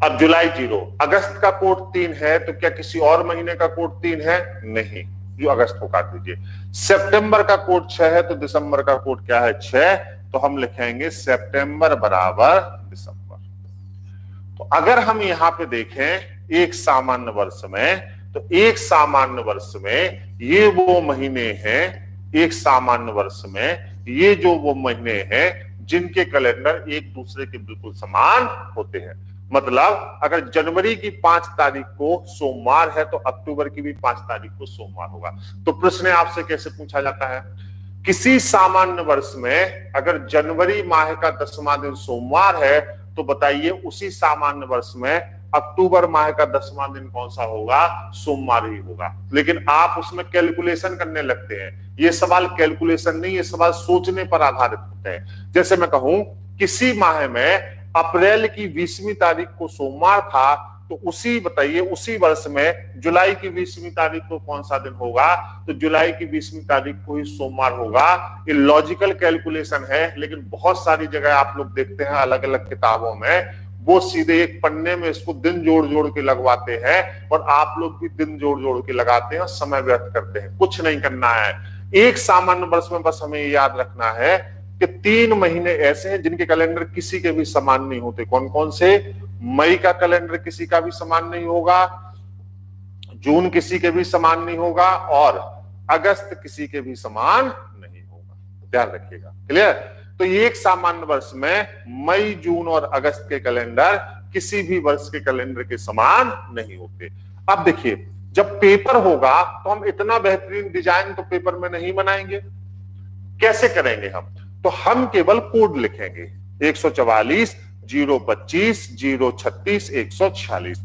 अब जुलाई 0, अगस्त का कोड 3 है, तो क्या किसी और महीने का कोड 3 है, नहीं, जो अगस्त को काट दीजिए। सितंबर का कोड 6 है, तो दिसंबर का कोड क्या है, 6, तो हम लिखेंगे सितंबर बराबर दिसंबर। तो अगर हम यहां पे देखें एक सामान्य वर्ष में, तो एक सामान्य वर्ष में ये वो महीने हैं, एक सामान्य वर्ष में ये जो वो महीने हैं जिनके कैलेंडर एक दूसरे के बिल्कुल समान होते हैं। मतलब अगर जनवरी की 5 तारीख को सोमवार है, तो अक्टूबर की भी 5 तारीख को सोमवार होगा। तो प्रश्न आपसे कैसे पूछा जाता है, किसी सामान्य वर्ष में अगर जनवरी माह का 10वां दिन सोमवार है, तो बताइए उसी सामान्य वर्ष में अक्टूबर माह का 10वां दिन कौन सा होगा, सोमवार ही होगा। लेकिन आप उसमें कैलकुलेशन करने लगते हैं। ये सवाल कैलकुलेशन नहीं, ये सवाल सोचने पर आधारित होते हैं। जैसे मैं कहूं किसी माह में अप्रैल की 20वीं तारीख को सोमवार था, तो उसी बताइए उसी वर्ष में जुलाई की 20वीं तारीख को कौन सा दिन होगा, तो जुलाई की 20वीं तारीख को ही सोमवार होगा। ये लॉजिकल कैलकुलेशन है, लेकिन बहुत सारी जगह आप लोग देखते हैं अलग अलग किताबों में वो सीधे एक पन्ने में इसको दिन जोड़ जोड़ के लगवाते हैं, और आप लोग भी दिन जोड़ जोड़ के लगाते हैं और समय व्यर्थ करते हैं। कुछ नहीं करना है, एक सामान्य वर्ष में बस हमें याद रखना है कि 3 महीने ऐसे हैं जिनके कैलेंडर किसी के भी समान नहीं होते। कौन कौन से, मई का कैलेंडर किसी का भी समान नहीं होगा, जून किसी के भी समान नहीं होगा, और अगस्त किसी के भी समान नहीं होगा। ध्यान रखिएगा, क्लियर। तो एक सामान्य वर्ष में मई, जून और अगस्त के कैलेंडर किसी भी वर्ष के कैलेंडर के समान नहीं होते। अब देखिए जब पेपर होगा तो हम इतना बेहतरीन डिजाइन तो पेपर में नहीं बनाएंगे। कैसे करेंगे हम, तो हम केवल कोड लिखेंगे 144, 025, 036, 146,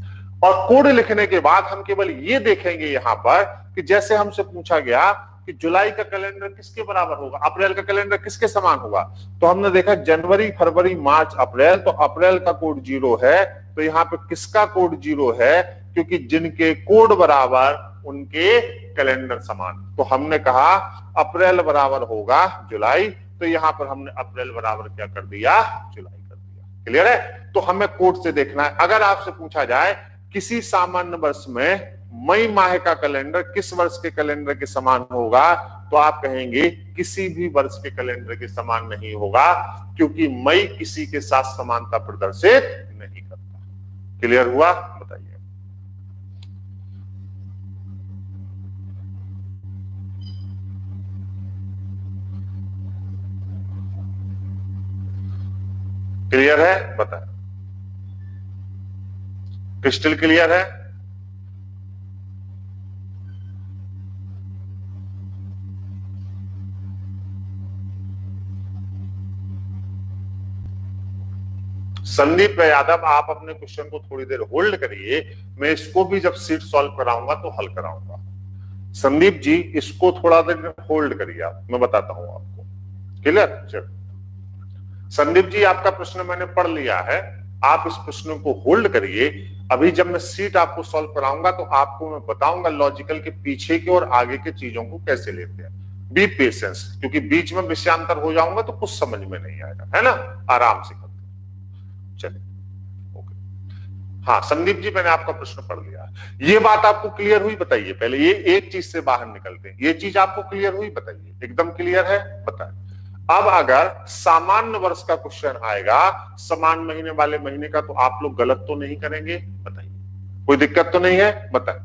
और कोड लिखने के बाद हम केवल ये देखेंगे यहां पर कि जैसे हमसे पूछा गया कि जुलाई का कैलेंडर किसके बराबर होगा, अप्रैल का कैलेंडर किसके समान होगा, तो हमने देखा जनवरी, फरवरी, मार्च, अप्रैल, तो अप्रैल का कोड 0 है, तो यहाँ पे किसका कोड 0 है, क्योंकि जिनके कोड बराबर उनके कैलेंडर समान। तो हमने कहा अप्रैल बराबर होगा जुलाई, तो यहां पर हमने अप्रैल बराबर क्या कर दिया, जुलाई कर दिया। क्लियर है। तो हमें कोड से देखना है। अगर आपसे पूछा जाए किसी सामान्य वर्ष में मई माह का कैलेंडर किस वर्ष के कैलेंडर के समान होगा, तो आप कहेंगे किसी भी वर्ष के कैलेंडर के समान नहीं होगा, क्योंकि मई किसी के साथ समानता प्रदर्शित नहीं करता। क्लियर हुआ, बताइए। क्लियर है, बता, क्रिस्टल क्लियर है। संदीप यादव, आप अपने क्वेश्चन को थोड़ी देर होल्ड करिए, मैं इसको भी जब सीट सॉल्व कराऊंगा तो हल कराऊंगा। संदीप जी इसको थोड़ा देर होल्ड करिए आप, मैं बताता हूं आपको। क्लियर, चलो संदीप जी आपका प्रश्न मैंने पढ़ लिया है, आप इस प्रश्न को होल्ड करिए। अभी जब मैं सीट आपको सॉल्व कराऊंगा तो आपको मैं बताऊंगा लॉजिकल के पीछे के और आगे के चीजों को कैसे लेते हैं। बी पेशेंस, क्योंकि बीच में विषयांतर हो जाऊंगा तो कुछ समझ में नहीं आएगा, है ना, आराम से करते। चलिए ओके। हाँ संदीप जी मैंने आपका प्रश्न पढ़ लिया, ये बात आपको क्लियर हुई, बताइए। पहले ये एक चीज से बाहर निकलते हैं, ये चीज आपको क्लियर हुई, बताइए। एकदम क्लियर है, बताइए। अब अगर सामान्य वर्ष का क्वेश्चन आएगा समान महीने वाले महीने का, तो आप लोग गलत तो नहीं करेंगे, बताइए। कोई दिक्कत तो नहीं है, बताइए।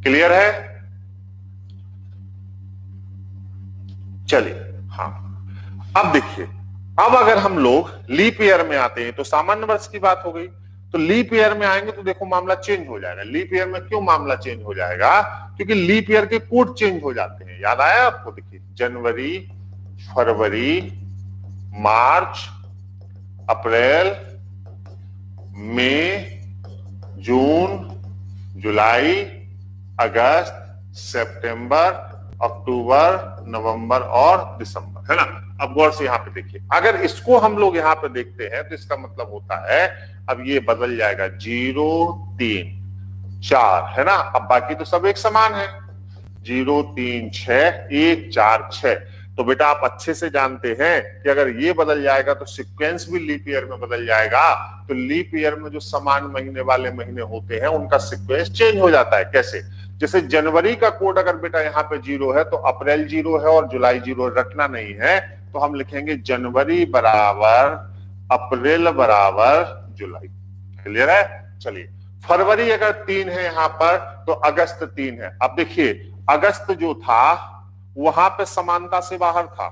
क्लियर है, चलिए। हाँ अब देखिए, अब अगर हम लोग लीप ईयर में आते हैं तो सामान्य वर्ष की बात हो गई, तो लीप ईयर में आएंगे तो देखो मामला चेंज हो जाएगा। लीप ईयर में क्यों मामला चेंज हो जाएगा? क्योंकि लीप ईयर के कोड चेंज हो जाते हैं। याद आया आपको? देखिए, जनवरी, फरवरी, मार्च, अप्रैल, मई, जून, जुलाई, अगस्त, सितंबर, अक्टूबर, नवंबर और दिसंबर, है ना। अब गौर से यहां पे देखिए, अगर इसको हम लोग यहां पे देखते हैं तो इसका मतलब होता है अब ये बदल जाएगा 0, 3, 4, है ना। अब बाकी तो सब एक समान है, 0, 3, 6, 1, 4, 6। तो बेटा आप अच्छे से जानते हैं कि अगर ये बदल जाएगा तो सीक्वेंस भी लीप ईयर में बदल जाएगा। तो लीप ईयर में जो समान महीने वाले महीने होते हैं उनका सीक्वेंस चेंज हो जाता है। कैसे? जैसे जनवरी का कोड अगर बेटा यहाँ पे 0 है तो अप्रैल 0 है और जुलाई 0 रखना नहीं है, तो हम लिखेंगे जनवरी बराबर अप्रैल बराबर जुलाई। क्लियर है? चलिए, फरवरी अगर 3 है यहां पर तो अगस्त 3 है। अब देखिए, अगस्त जो था वहां पे समानता से बाहर था।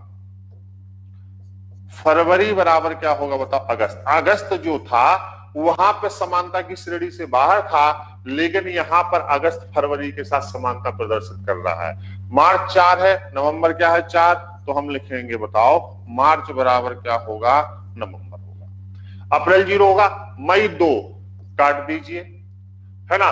फरवरी बराबर क्या होगा बताओ? अगस्त। अगस्त जो था वहां पे समानता की श्रेणी से बाहर था, लेकिन यहां पर अगस्त फरवरी के साथ समानता प्रदर्शित कर रहा है। मार्च 4 है, नवंबर क्या है? 4, तो हम लिखेंगे बताओ मार्च बराबर क्या होगा? नवंबर होगा। अप्रैल 0 होगा, मई 2 काट दीजिए, है ना।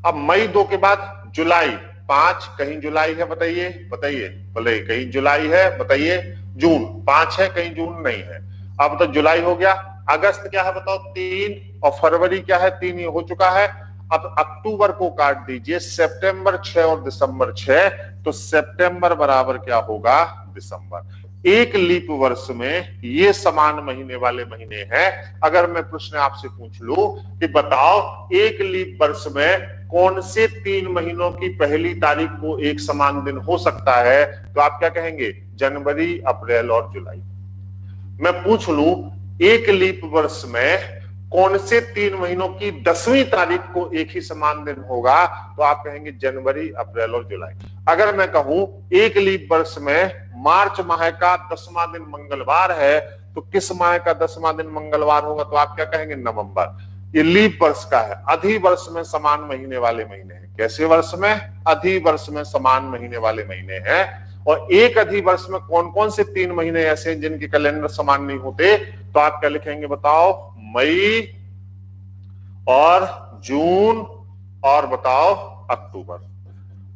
अब मई 2 के बाद जुलाई 5, कहीं जुलाई है बताइए? बताइए, बोले कहीं जुलाई है बताइए? जून 5 है, कहीं जून नहीं है। अब तो जुलाई हो गया। अगस्त क्या है बताओ? 3, और फरवरी क्या है? 3 ही हो चुका है। अब अक्टूबर को काट दीजिए, सितंबर 6 और दिसंबर 6, तो सितंबर बराबर क्या होगा? दिसंबर। एक लीप वर्ष में ये समान महीने वाले महीने हैं। अगर मैं प्रश्न आपसे पूछ लूं कि बताओ एक लीप वर्ष में कौन से 3 महीनों की पहली तारीख को एक समान दिन हो सकता है, तो आप क्या कहेंगे? जनवरी, अप्रैल और जुलाई। मैं पूछ लूं एक लीप वर्ष में कौन से 3 महीनों की 10वीं तारीख को एक ही समान दिन होगा, तो आप कहेंगे जनवरी, अप्रैल और जुलाई। अगर मैं कहूं एक लीप वर्ष में मार्च माह का 10वां दिन मंगलवार है, तो किस माह का 10वां दिन मंगलवार होगा, तो आप क्या कहेंगे? नवंबर। ये लीप वर्ष का है। अधि वर्ष में समान महीने वाले महीने हैं। कैसे वर्ष में? अधि वर्ष में समान महीने वाले महीने हैं। और एक अधि वर्ष में कौन कौन से 3 महीने ऐसे हैं जिनके कैलेंडर समान नहीं होते, तो आप क्या लिखेंगे बताओ? मई और जून और बताओ अक्टूबर।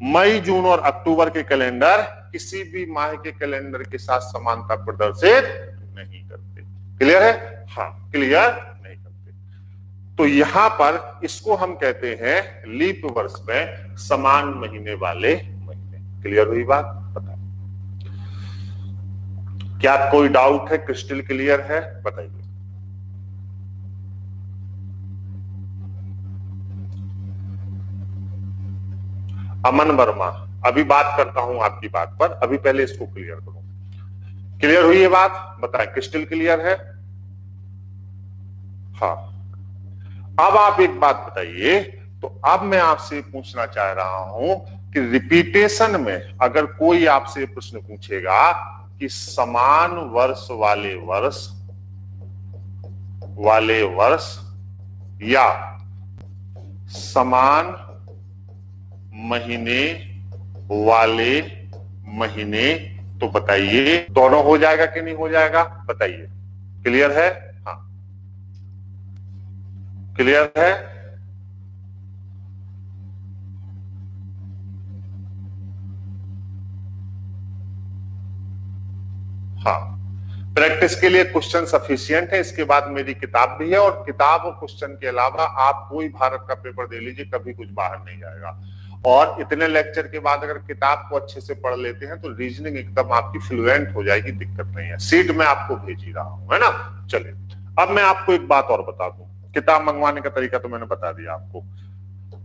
मई, जून और अक्टूबर के कैलेंडर किसी भी माह के कैलेंडर के साथ समानता प्रदर्शित नहीं करते। क्लियर है? हाँ, क्लियर नहीं करते। तो यहां पर इसको हम कहते हैं लीप वर्ष में समान महीने वाले महीने। क्लियर हुई बात? बताइए, क्या कोई डाउट है? क्रिस्टल क्लियर है? बताइए। अमन वर्मा, अभी बात करता हूं आपकी बात पर, अभी पहले इसको क्लियर करो। क्लियर हुई ये बात? बताएं, क्रिस्टल क्लियर है? हाँ। अब आप एक बात बताइए, तो अब मैं आपसे पूछना चाह रहा हूं कि रिपीटेशन में अगर कोई आपसे प्रश्न पूछेगा कि समान वर्ष वाले वर्ष या समान महीने वाले महीने, तो बताइए दोनों हो जाएगा कि नहीं हो जाएगा? बताइए। क्लियर है? हाँ, क्लियर है? हाँ, प्रैक्टिस के लिए क्वेश्चन सफिशिएंट है। इसके बाद मेरी किताब भी है, और किताब और क्वेश्चन के अलावा आप कोई भारत का पेपर दे लीजिए, कभी कुछ बाहर नहीं जाएगा। और इतने लेक्चर के बाद अगर किताब को अच्छे से पढ़ लेते हैं तो रीजनिंग एकदम आपकी फ्लुएंट हो जाएगी, दिक्कत नहीं है। सीट में आपको भेज ही रहा हूं, है ना। चलिए, अब मैं आपको एक बात और बता दूं। किताब मंगवाने का तरीका तो मैंने बता दिया आपको।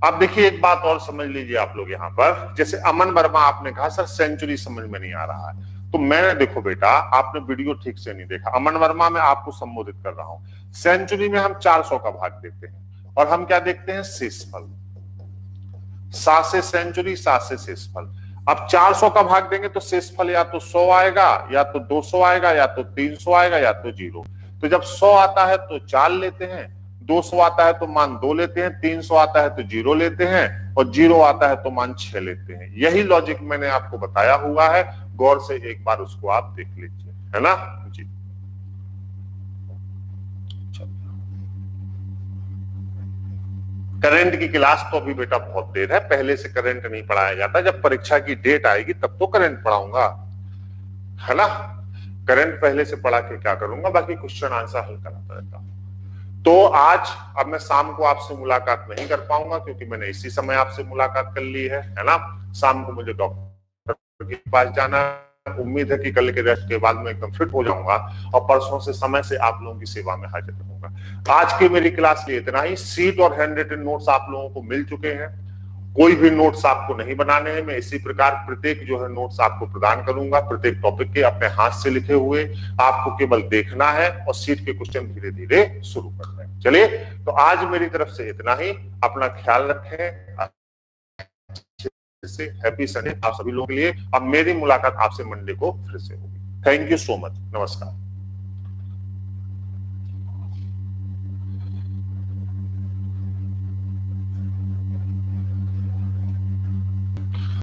अब देखिए एक बात और समझ लीजिए आप लोग यहाँ पर। जैसे अमन वर्मा, आपने कहा सर सेंचुरी समझ में नहीं आ रहा है, तो मैंने, देखो बेटा आपने वीडियो ठीक से नहीं देखा। अमन वर्मा, मैं आपको संबोधित कर रहा हूं। सेंचुरी में हम 400 का भाग देते हैं, और हम क्या देखते हैं? शेषफल। 7 से सेंचुरी, 7 से शेषफल। अब 400 का भाग देंगे तो शेषफल या तो 100 आएगा, या तो 200 आएगा, या तो 300 आएगा, या तो 0। तो जब 100 आता है तो 4 लेते हैं, 200 आता है तो मान 2 लेते हैं, 300 आता है तो 0 लेते हैं, और 0 आता है तो मान 6 लेते हैं। यही लॉजिक मैंने आपको बताया हुआ है, गौर से एक बार उसको आप देख लीजिए, है ना जी। करंट की क्लास तो अभी बेटा बहुत देर है, पहले से करंट नहीं पढ़ाया जाता, जब परीक्षा की डेट आएगी तब तो करंट पढ़ाऊंगा, है ना। करंट पहले से पढ़ा के क्या करूंगा, बाकी क्वेश्चन आंसर हल कराता रहता हूं। तो आज अब मैं शाम को आपसे मुलाकात नहीं कर पाऊंगा, क्योंकि मैंने इसी समय आपसे मुलाकात कर ली है ना। शाम को मुझे डॉक्टर के पास जाना है। उम्मीद है कि कल के रेस्ट के बाद मैं एकदम फिट हो जाऊंगा और परसों से समय से आप लोगों की सेवा में हाजिर रहूंगा। आज की मेरी क्लास के इतना ही। सीट और हैंड रिटन नोट्स आप लोगों को मिल चुके हैं, कोई भी नोट्स आपको नहीं बनाने हैं। मैं इसी प्रकार प्रत्येक जो है नोट्स आपको प्रदान करूंगा, प्रत्येक टॉपिक के अपने हाथ से लिखे हुए, आपको केवल देखना है और सीट के क्वेश्चन धीरे धीरे शुरू करना है। चलिए, तो आज मेरी तरफ से इतना ही। अपना ख्याल रखें, हैप्पी संडे आप सभी लोगों के लिए। अब मेरी मुलाकात आपसे मंडे को फिर से होगी। थैंक यू सो मच, नमस्कार।